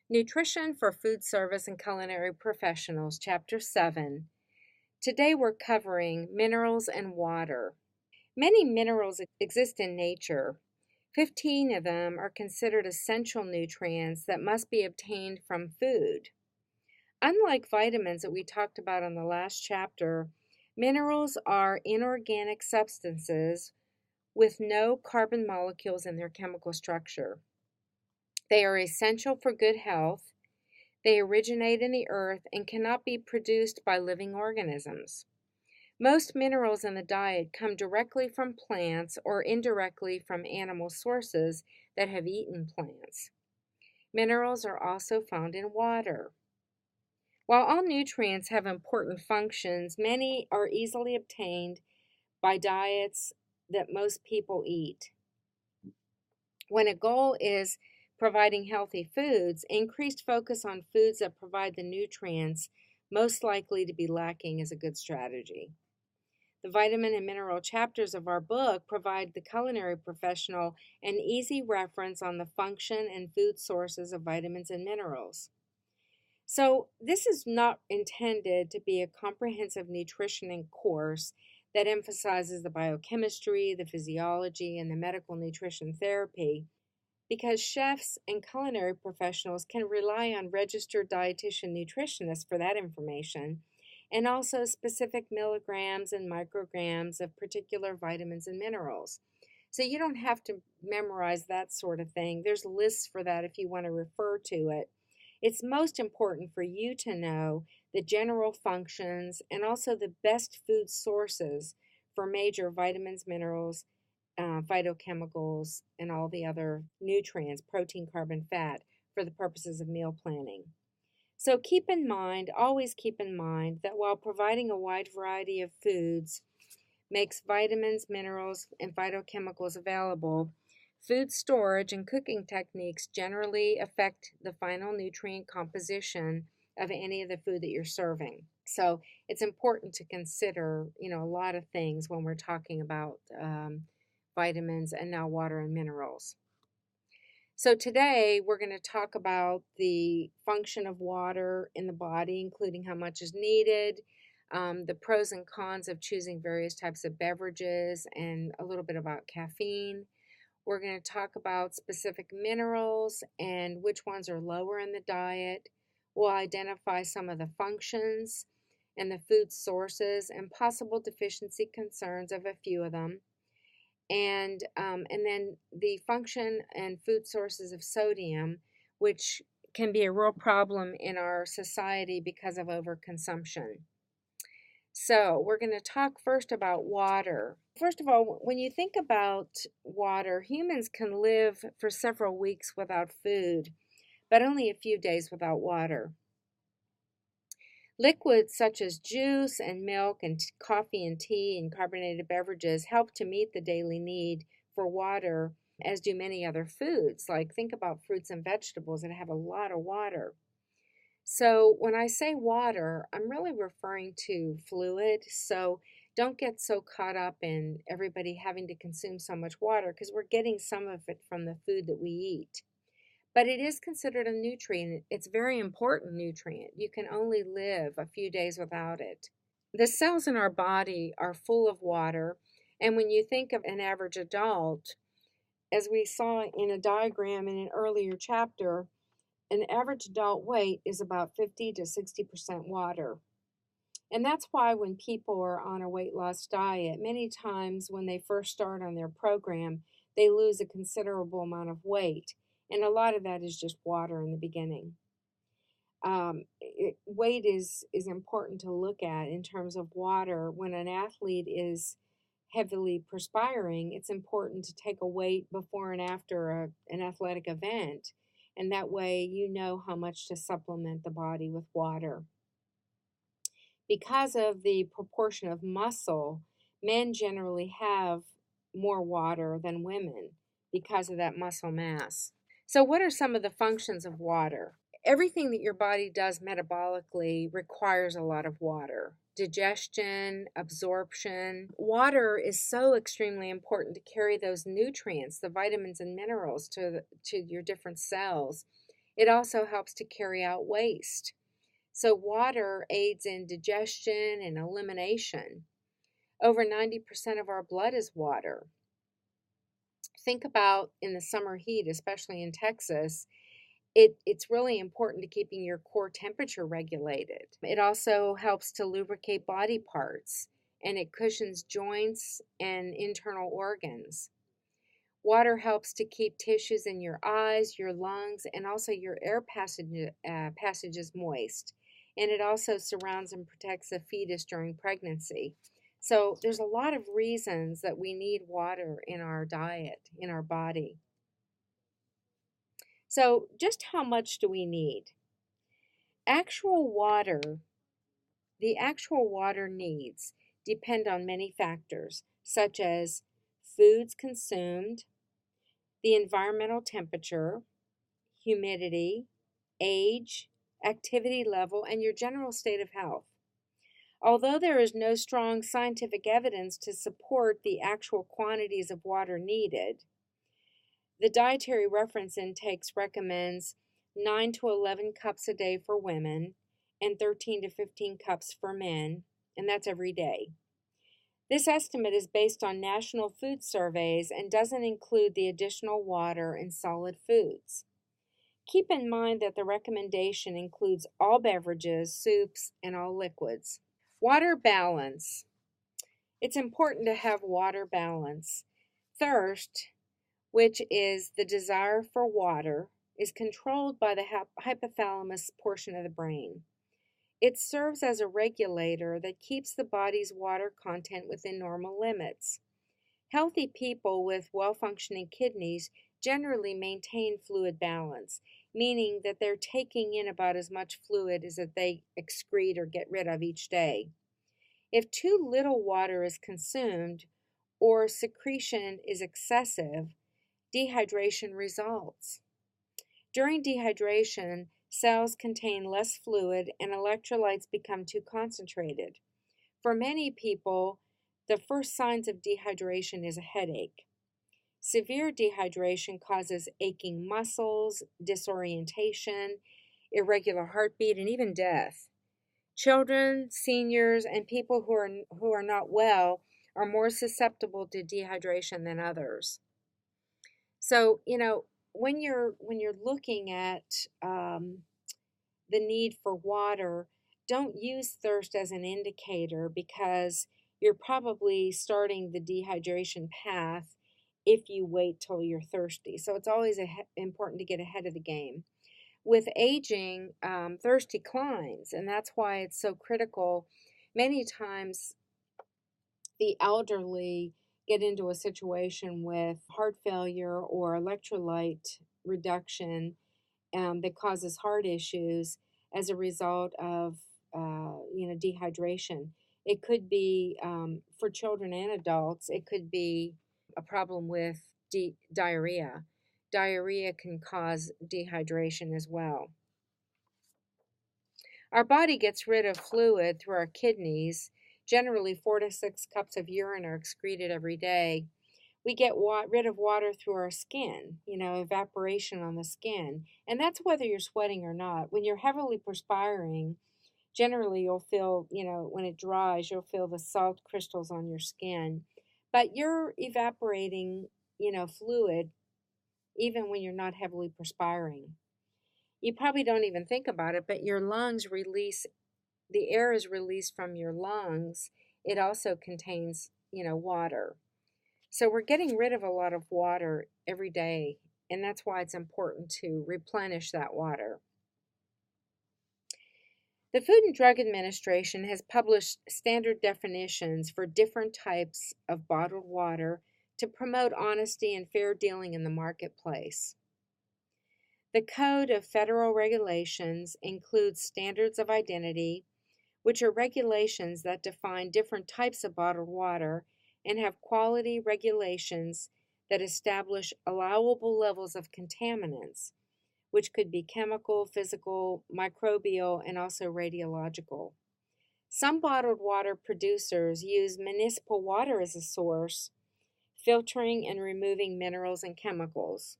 Nutrition for Food Service and Culinary Professionals, Chapter 7. Today we're covering minerals and water. Many minerals exist in nature. 15 of them are considered essential nutrients that must be obtained from food. Unlike vitamins that we talked about on the last chapter, minerals are inorganic substances with no carbon molecules in their chemical structure. They are essential for good health. They originate in the earth and cannot be produced by living organisms. Most minerals in the diet come directly from plants or indirectly from animal sources that have eaten plants. Minerals are also found in water. While all nutrients have important functions, many are easily obtained by diets that most people eat. When a goal is providing healthy foods, increased focus on foods that provide the nutrients most likely to be lacking is a good strategy. The vitamin and mineral chapters of our book provide the culinary professional an easy reference on the function and food sources of vitamins and minerals. So, this is not intended to be a comprehensive nutrition course that emphasizes the biochemistry, the physiology, and the medical nutrition therapy, because chefs and culinary professionals can rely on registered dietitian nutritionists for that information, and also specific milligrams and micrograms of particular vitamins and minerals. So you don't have to memorize that sort of thing. There's lists for that if you want to refer to it. It's most important for you to know the general functions and also the best food sources for major vitamins, minerals, phytochemicals, and all the other nutrients, protein, carbon, fat, for the purposes of meal planning. So keep in mind, always keep in mind, that while providing a wide variety of foods makes vitamins, minerals, and phytochemicals available, food storage and cooking techniques generally affect the final nutrient composition of any of the food that you're serving. So it's important to consider, a lot of things when we're talking about vitamins and now water and minerals. So today we're going to talk about the function of water in the body, including how much is needed, the pros and cons of choosing various types of beverages, and a little bit about caffeine. We're going to talk about specific minerals and which ones are lower in the diet. We'll identify some of the functions and the food sources and possible deficiency concerns of a few of them. And then the function and food sources of sodium, which can be a real problem in our society because of overconsumption. So we're going to talk first about water. First of all, when you think about water, humans can live for several weeks without food, but only a few days without water. Liquids such as juice and milk and coffee and tea and carbonated beverages help to meet the daily need for water, as do many other foods. Like, think about fruits and vegetables that have a lot of water. So when I say water, I'm really referring to fluid. So don't get so caught up in everybody having to consume so much water, because we're getting some of it from the food that we eat. But it is considered a nutrient. It's a very important nutrient. You can only live a few days without it. The cells in our body are full of water. And when you think of an average adult, as we saw in a diagram in an earlier chapter, an average adult weight is about 50 to 60% water. And that's why when people are on a weight loss diet, many times when they first start on their program, they lose a considerable amount of weight. And a lot of that is just water in the beginning. Weight is important to look at in terms of water. When an athlete is heavily perspiring, it's important to take a weight before and after an athletic event. And that way you know how much to supplement the body with water. Because of the proportion of muscle, men generally have more water than women because of that muscle mass. So what are some of the functions of water? Everything that your body does metabolically requires a lot of water. Digestion, absorption. Water is so extremely important to carry those nutrients, the vitamins and minerals, to your different cells. It also helps to carry out waste. So, water aids in digestion and elimination. Over 90% of our blood is water. Think about in the summer heat, especially in Texas, it's really important to keeping your core temperature regulated. It also helps to lubricate body parts and it cushions joints and internal organs. Water helps to keep tissues in your eyes, your lungs, and also your air passages moist. And it also surrounds and protects the fetus during pregnancy. So there's a lot of reasons that we need water in our diet, in our body. So just how much do we need? Actual water, the actual water needs depend on many factors, such as foods consumed, the environmental temperature, humidity, age, activity level, and your general state of health. Although there is no strong scientific evidence to support the actual quantities of water needed, the Dietary Reference Index recommends 9 to 11 cups a day for women and 13 to 15 cups for men, and that's every day. This estimate is based on national food surveys and doesn't include the additional water in solid foods. Keep in mind that the recommendation includes all beverages, soups, and all liquids. Water balance. It's important to have water balance. Thirst, which is the desire for water, is controlled by the hypothalamus portion of the brain. It serves as a regulator that keeps the body's water content within normal limits. Healthy people with well-functioning kidneys generally maintain fluid balance, meaning that they're taking in about as much fluid as that they excrete or get rid of each day. If too little water is consumed or secretion is excessive, dehydration results. During dehydration, cells contain less fluid and electrolytes become too concentrated. For many people, the first signs of dehydration is a headache. Severe dehydration causes aching muscles, disorientation, irregular heartbeat, and even death. Children, seniors, and people who are not well are more susceptible to dehydration than others. So, when you're looking at the need for water, don't use thirst as an indicator because you're probably starting the dehydration path if you wait till you're thirsty. So it's always important to get ahead of the game. With aging, thirst declines, and that's why it's so critical. Many times, the elderly get into a situation with heart failure or electrolyte reduction that causes heart issues as a result of dehydration. It could be for children and adults. It could be a problem with diarrhea. Diarrhea can cause dehydration as well. Our body gets rid of fluid through our kidneys. Generally, 4 to 6 cups of urine are excreted every day. We get rid of water through our skin, evaporation on the skin. And that's whether you're sweating or not. When you're heavily perspiring, generally you'll feel, when it dries, you'll feel the salt crystals on your skin. But you're evaporating, fluid even when you're not heavily perspiring. You probably don't even think about it, but your lungs release, the air is released from your lungs. It also contains, water. So we're getting rid of a lot of water every day, and that's why it's important to replenish that water. The Food and Drug Administration has published standard definitions for different types of bottled water to promote honesty and fair dealing in the marketplace. The Code of Federal Regulations includes standards of identity, which are regulations that define different types of bottled water and have quality regulations that establish allowable levels of contaminants, which could be chemical, physical, microbial, and also radiological. Some bottled water producers use municipal water as a source, filtering and removing minerals and chemicals.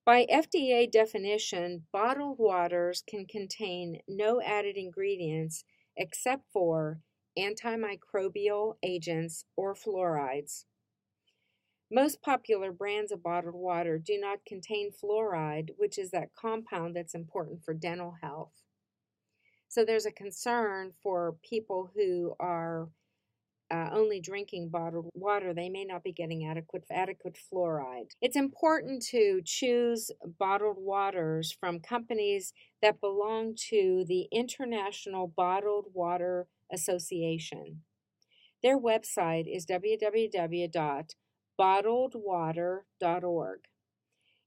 By FDA definition, bottled waters can contain no added ingredients except for antimicrobial agents or fluorides. Most popular brands of bottled water do not contain fluoride, which is that compound that's important for dental health. So there's a concern for people who are only drinking bottled water. They may not be getting adequate fluoride. It's important to choose bottled waters from companies that belong to the International Bottled Water Association. Their website is www.bottledwater.org.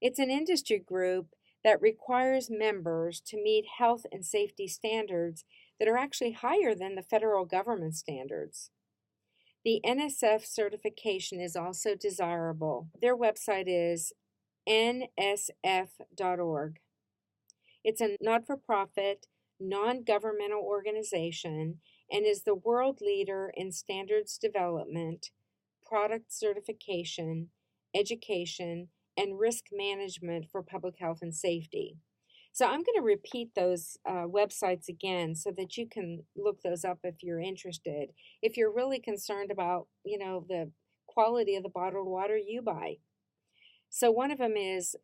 It's an industry group that requires members to meet health and safety standards that are actually higher than the federal government standards. The NSF certification is also desirable. Their website is nsf.org. It's a not-for-profit, non-governmental organization and is the world leader in standards development, product certification, education, and risk management for public health and safety. So I'm going to repeat those websites again so that you can look those up if you're interested. If you're really concerned about, the quality of the bottled water you buy. So one of them is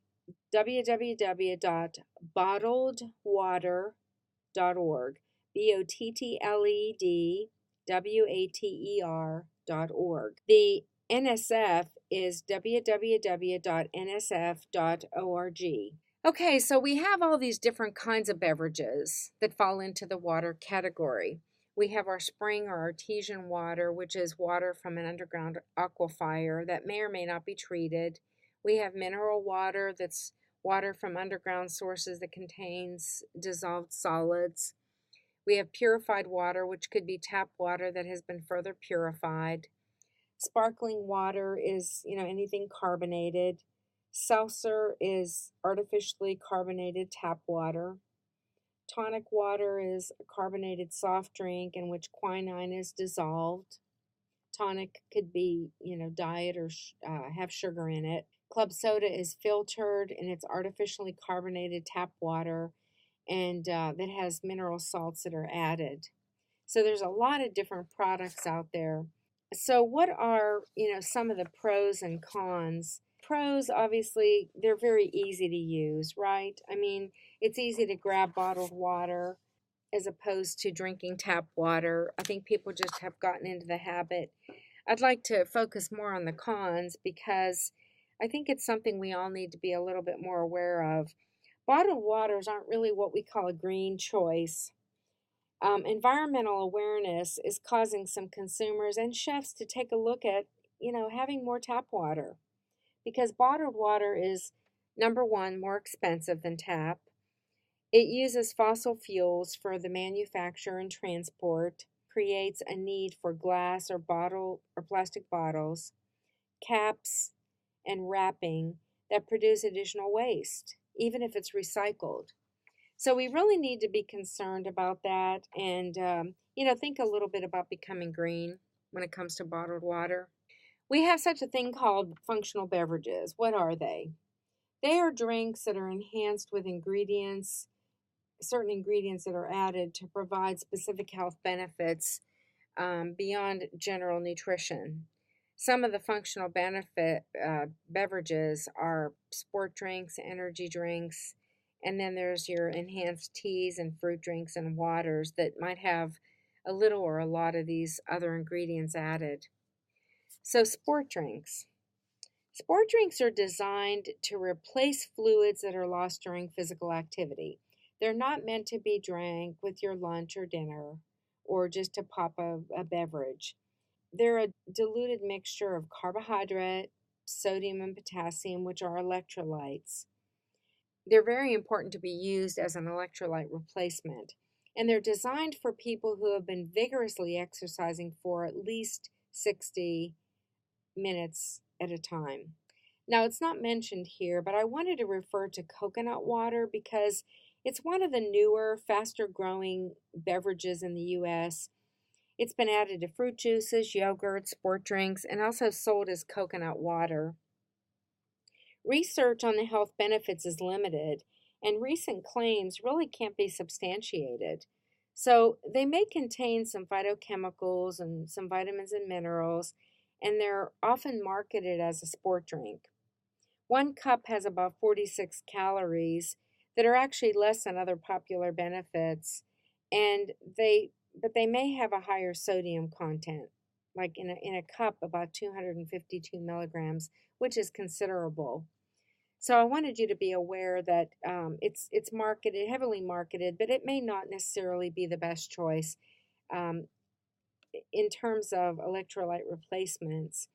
www.bottledwater.org, bottledwater.org. The NSF is www.nsf.org. Okay, so we have all these different kinds of beverages that fall into the water category. We have our spring or artesian water, which is water from an underground aquifer that may or may not be treated. We have mineral water, that's water from underground sources that contains dissolved solids. We have purified water, which could be tap water that has been further purified. Sparkling water is, anything carbonated. Seltzer is artificially carbonated tap water. Tonic water is a carbonated soft drink in which quinine is dissolved. Tonic could be, diet or have sugar in it. Club soda is filtered and it's artificially carbonated tap water and that has mineral salts that are added. So there's a lot of different products out there. So what are, some of the pros and cons? Pros, obviously, they're very easy to use, right? I mean, it's easy to grab bottled water as opposed to drinking tap water. I think people just have gotten into the habit. I'd like to focus more on the cons because I think it's something we all need to be a little bit more aware of. Bottled waters aren't really what we call a green choice. Environmental awareness is causing some consumers and chefs to take a look at, having more tap water. Because bottled water is, number one, more expensive than tap. It uses fossil fuels for the manufacture and transport, creates a need for glass or bottle or plastic bottles, caps, and wrapping that produce additional waste, even if it's recycled. So we really need to be concerned about that and, think a little bit about becoming green when it comes to bottled water. We have such a thing called functional beverages. What are they? They are drinks that are enhanced with certain ingredients that are added to provide specific health benefits beyond general nutrition. Some of the functional benefit beverages are sport drinks, energy drinks, and then there's your enhanced teas and fruit drinks and waters that might have a little or a lot of these other ingredients added. So sport drinks. Sport drinks are designed to replace fluids that are lost during physical activity. They're not meant to be drank with your lunch or dinner or just to pop a beverage. They're a diluted mixture of carbohydrate, sodium, and potassium, which are electrolytes. They're very important to be used as an electrolyte replacement. And they're designed for people who have been vigorously exercising for at least 60 minutes at a time. Now, it's not mentioned here, but I wanted to refer to coconut water because it's one of the newer, faster growing beverages in the U.S. It's been added to fruit juices, yogurt, sport drinks, and also sold as coconut water. Research on the health benefits is limited, and recent claims really can't be substantiated. So they may contain some phytochemicals and some vitamins and minerals, and they're often marketed as a sport drink. One cup has about 46 calories that are actually less than other popular benefits, and they may have a higher sodium content, like in a cup about 252 milligrams, which is considerable. So I wanted you to be aware that it's marketed, heavily marketed, but it may not necessarily be the best choice um, in terms of electrolyte replacements.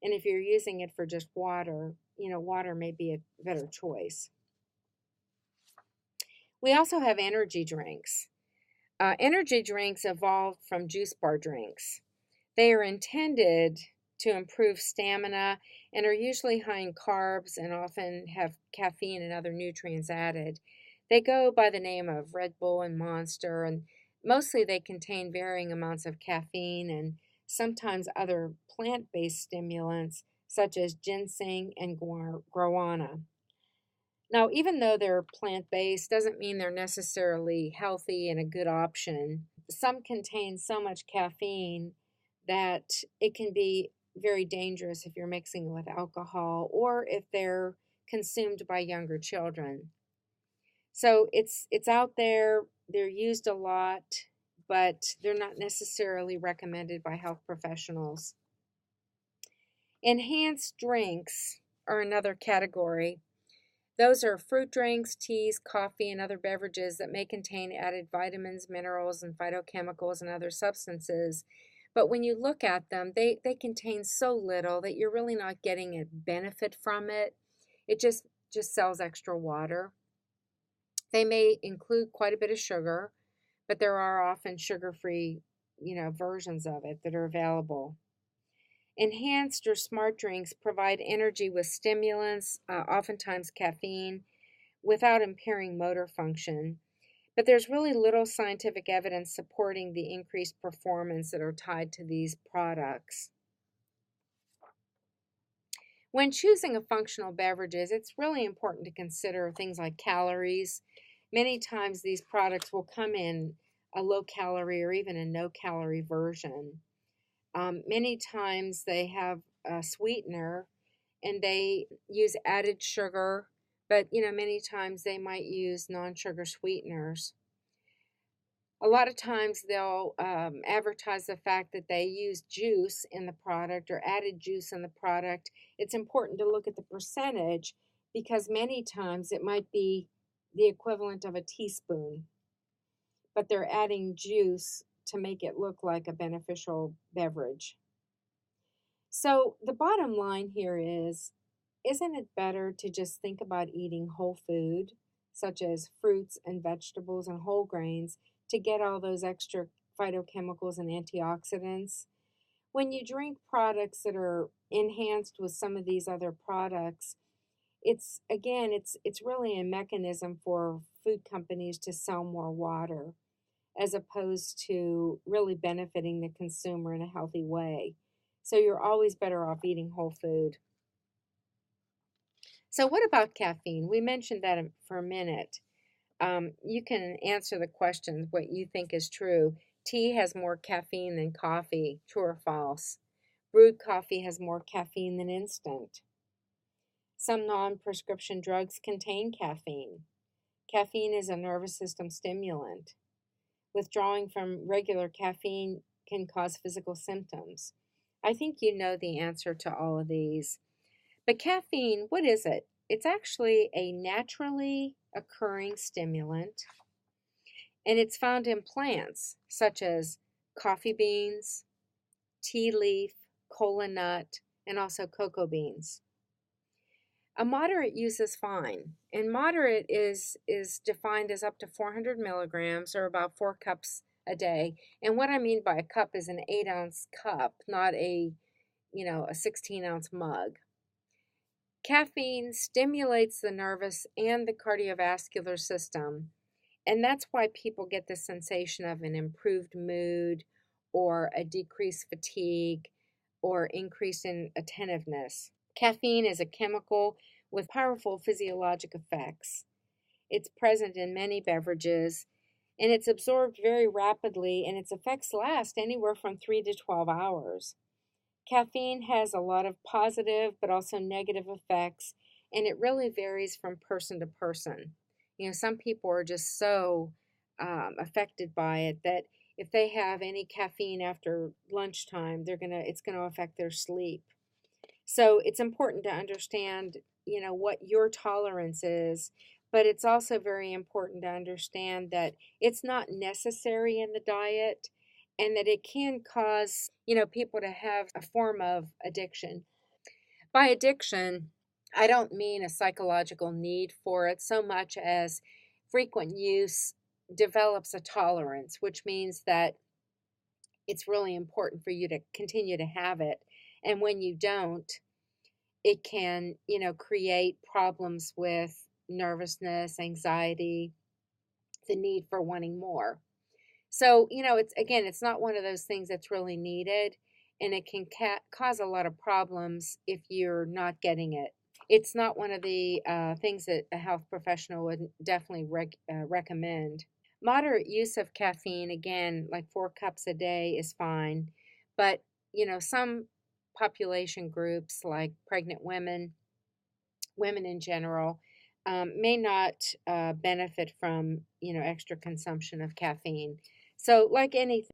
And if you're using it for just water, water may be a better choice. We also have energy drinks. Energy drinks evolved from juice bar drinks. They are intended to improve stamina and are usually high in carbs and often have caffeine and other nutrients added. They go by the name of Red Bull and Monster, and mostly they contain varying amounts of caffeine and sometimes other plant-based stimulants such as ginseng and guarana. Now, even though they're plant-based, doesn't mean they're necessarily healthy and a good option. Some contain so much caffeine that it can be very dangerous if you're mixing it with alcohol or if they're consumed by younger children. So it's out there, they're used a lot, but they're not necessarily recommended by health professionals. Enhanced drinks are another category. Those are fruit drinks, teas, coffee, and other beverages that may contain added vitamins, minerals, and phytochemicals and other substances. But when you look at them, they contain so little that you're really not getting a benefit from it. It just sells extra water. They may include quite a bit of sugar, but there are often sugar-free, versions of it that are available. Enhanced or smart drinks provide energy with stimulants, oftentimes caffeine, without impairing motor function. But there's really little scientific evidence supporting the increased performance that are tied to these products. When choosing a functional beverages, it's really important to consider things like calories. Many times these products will come in a low calorie or even a no calorie version. Many times they have a sweetener and they use added sugar, but many times they might use non-sugar sweeteners. A lot of times they'll advertise the fact that they use juice in the product or added juice in the product. It's important to look at the percentage because many times it might be the equivalent of a teaspoon, but they're adding juice to make it look like a beneficial beverage. So the bottom line here is, isn't it better to just think about eating whole food, such as fruits and vegetables and whole grains, to get all those extra phytochemicals and antioxidants? When you drink products that are enhanced with some of these other products, it's really a mechanism for food companies to sell more water as opposed to really benefiting the consumer in a healthy way. So you're always better off eating whole food. So what about caffeine? We mentioned that for a minute. You can answer the questions, what you think is true. Tea has more caffeine than coffee, true or false? Brewed coffee has more caffeine than instant. Some non-prescription drugs contain caffeine. Caffeine is a nervous system stimulant. Withdrawing from regular caffeine can cause physical symptoms. I think you know the answer to all of these. But caffeine, what is it? It's actually a naturally occurring stimulant, and it's found in plants such as coffee beans, tea leaf, cola nut, and also cocoa beans. A moderate use is fine, and moderate is defined as up to 400 milligrams or about 4 cups a day. And what I mean by a cup is an 8-ounce cup, not a 16-ounce mug. Caffeine stimulates the nervous and the cardiovascular system, and that's why people get the sensation of an improved mood or a decreased fatigue or increase in attentiveness. Caffeine is a chemical with powerful physiologic effects. It's present in many beverages, and it's absorbed very rapidly, and its effects last anywhere from 3 to 12 hours. Caffeine has a lot of positive but also negative effects, and it really varies from person to person. Some people are just so affected by it that if they have any caffeine after lunchtime, it's gonna affect their sleep. So it's important to understand, what your tolerance is, but it's also very important to understand that it's not necessary in the diet and that it can cause, people to have a form of addiction. By addiction, I don't mean a psychological need for it so much as frequent use develops a tolerance, which means that it's really important for you to continue to have it. And when you don't, it can, create problems with nervousness, anxiety, the need for wanting more. So, it's not one of those things that's really needed, and it can cause a lot of problems if you're not getting it. It's not one of the things that a health professional would definitely recommend. Moderate use of caffeine, again, like 4 cups a day, is fine, but some population groups like pregnant women in general, may not benefit from extra consumption of caffeine. So, like anything,